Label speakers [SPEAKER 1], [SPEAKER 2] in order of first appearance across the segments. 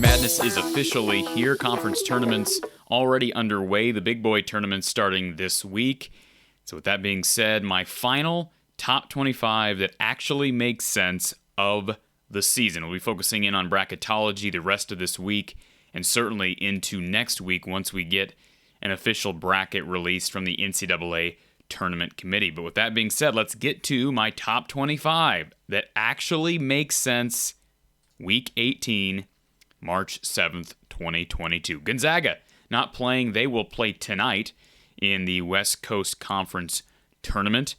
[SPEAKER 1] Madness is officially here. Conference tournaments already underway. The big boy tournament starting this week. So with that being said, my final top 25 that actually makes sense of the season. We'll be focusing in on bracketology the rest of this week and certainly into next week once we get an official bracket released from the NCAA Tournament Committee. But with that being said, let's get to my top 25 that actually makes sense week 18, March 7th, 2022. Gonzaga not playing. They will play tonight in the West Coast Conference Tournament.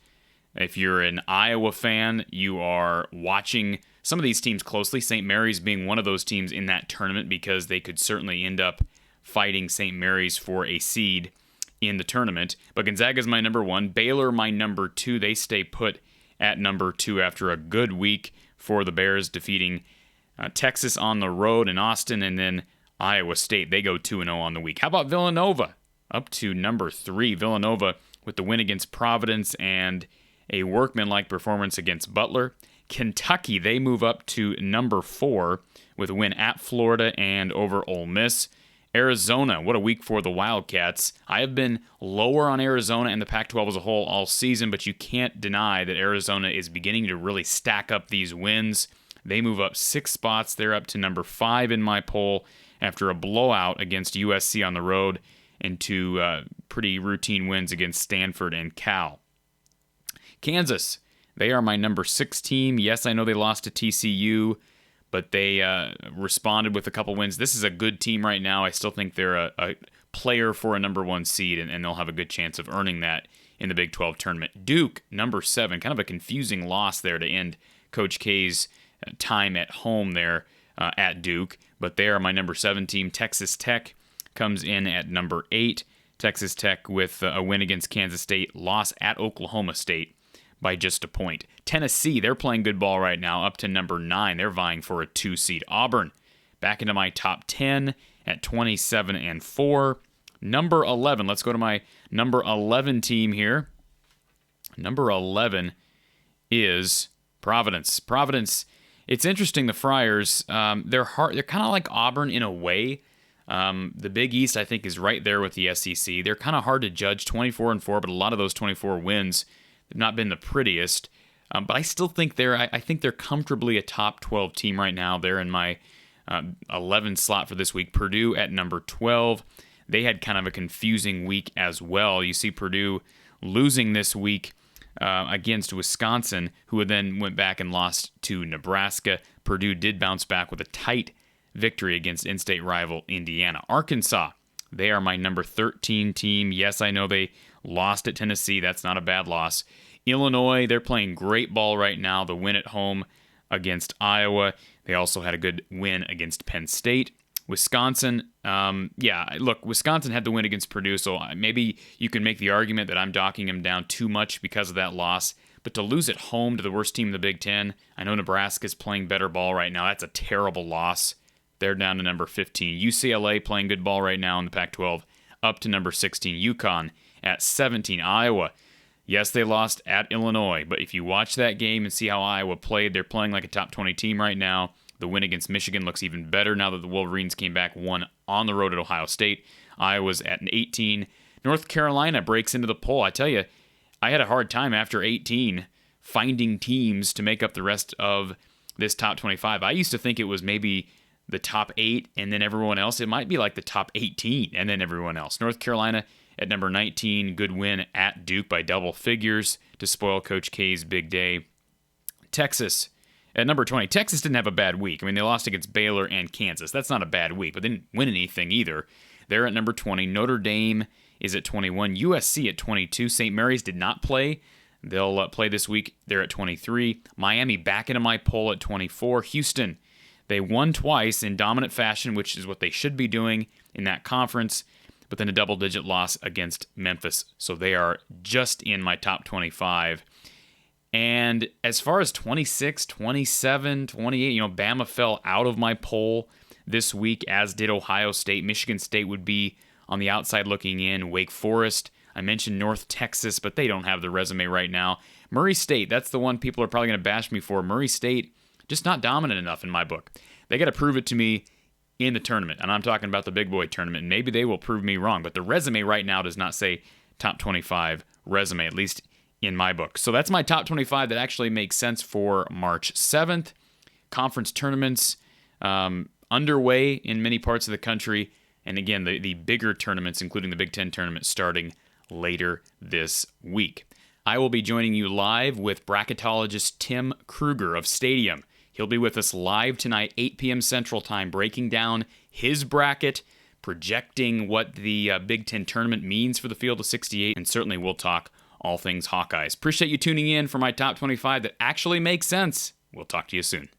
[SPEAKER 1] If you're an Iowa fan, you are watching some of these teams closely. St. Mary's being one of those teams in that tournament because they could certainly end up fighting St. Mary's for a seed in the tournament. But Gonzaga's my number one. Baylor my number two. They stay put at number two after a good week for the Bears, defeating Texas on the road in Austin, and then Iowa State. They go 2-0 on the week. How about Villanova? Up to number three. Villanova with the win against Providence and a workmanlike performance against Butler. Kentucky, they move up to number four with a win at Florida and over Ole Miss. Arizona, what a week for the Wildcats. I have been lower on Arizona and the Pac-12 as a whole all season, but you can't deny that Arizona is beginning to really stack up these wins. They move up 6 spots. They're up to number 5 in my poll after a blowout against USC on the road and two pretty routine wins against Stanford and Cal. Kansas, they are my number 6 team. Yes, I know they lost to TCU, but they responded with a couple wins. This is a good team right now. I still think they're a player for a number 1 seed, and they'll have a good chance of earning that in the Big 12 tournament. Duke, number 7, kind of a confusing loss there to end Coach K's time at home there at Duke, but they are my number 7 team. Texas Tech comes in at number 8. Texas Tech with a win against Kansas State, loss at Oklahoma State by just a point. Tennessee, they're playing good ball right now, up to number 9. They're vying for a 2 seed. Auburn, back into my top 10 at 27 and 4. Number 11, let's go to my number 11 team here. Number 11 is Providence. Providence, it's interesting, the Friars, they're kind of like Auburn in a way. The Big East, I think, is right there with the SEC. They're kind of hard to judge, 24 and 4, but a lot of those 24 wins have not been the prettiest. But I still think I think they're comfortably a top 12 team right now. They're in my 11 slot for this week. Purdue at number 12. They had kind of a confusing week as well. You see Purdue losing this week against Wisconsin, who then went back and lost to Nebraska. Purdue did bounce back with a tight victory against in-state rival Indiana. Arkansas, they are my number 13 team. Yes, I know they lost at Tennessee. That's not a bad loss. Illinois, they're playing great ball right now. The win at home against Iowa. They also had a good win against Penn State. Wisconsin, Wisconsin had the win against Purdue, so maybe you can make the argument that I'm docking them down too much because of that loss. But to lose at home to the worst team in the Big Ten, I know Nebraska's playing better ball right now. That's a terrible loss. They're down to number 15. UCLA playing good ball right now in the Pac-12, up to number 16. UConn at 17. Iowa, yes, they lost at Illinois, but if you watch that game and see how Iowa played, they're playing like a top 20 team right now. The win against Michigan looks even better now that the Wolverines came back, won on the road at Ohio State. Iowa's at an 18. North Carolina breaks into the poll. I tell you, I had a hard time after 18 finding teams to make up the rest of this top 25. I used to think it was maybe the top 8 and then everyone else. It might be like the top 18 and then everyone else. North Carolina at number 19, good win at Duke by double figures to spoil Coach K's big day. Texas at number 20. Texas didn't have a bad week. I mean, they lost against Baylor and Kansas. That's not a bad week, but they didn't win anything either. They're at number 20. Notre Dame is at 21. USC at 22. St. Mary's did not play. They'll play this week. They're at 23. Miami back into my poll at 24. Houston, they won twice in dominant fashion, which is what they should be doing in that conference, but then a double-digit loss against Memphis. So they are just in my top 25. And as far as 26, 27, 28, Bama fell out of my poll this week, as did Ohio State. Michigan State would be on the outside looking in. Wake Forest, I mentioned North Texas, but they don't have the resume right now. Murray State, that's the one people are probably going to bash me for. Murray State, just not dominant enough in my book. They got to prove it to me in the tournament. And I'm talking about the big boy tournament. Maybe they will prove me wrong, but the resume right now does not say top 25 resume, at least in my book. So that's my top 25 that actually makes sense for March 7th. Conference tournaments underway in many parts of the country. And again, the bigger tournaments, including the Big Ten tournament, starting later this week. I will be joining you live with bracketologist Tim Kruger of Stadium. He'll be with us live tonight, 8 p.m. Central Time, breaking down his bracket, projecting what the Big Ten tournament means for the field of 68, and certainly we'll talk all things Hawkeyes. Appreciate you tuning in for my top 25 that actually makes sense. We'll talk to you soon.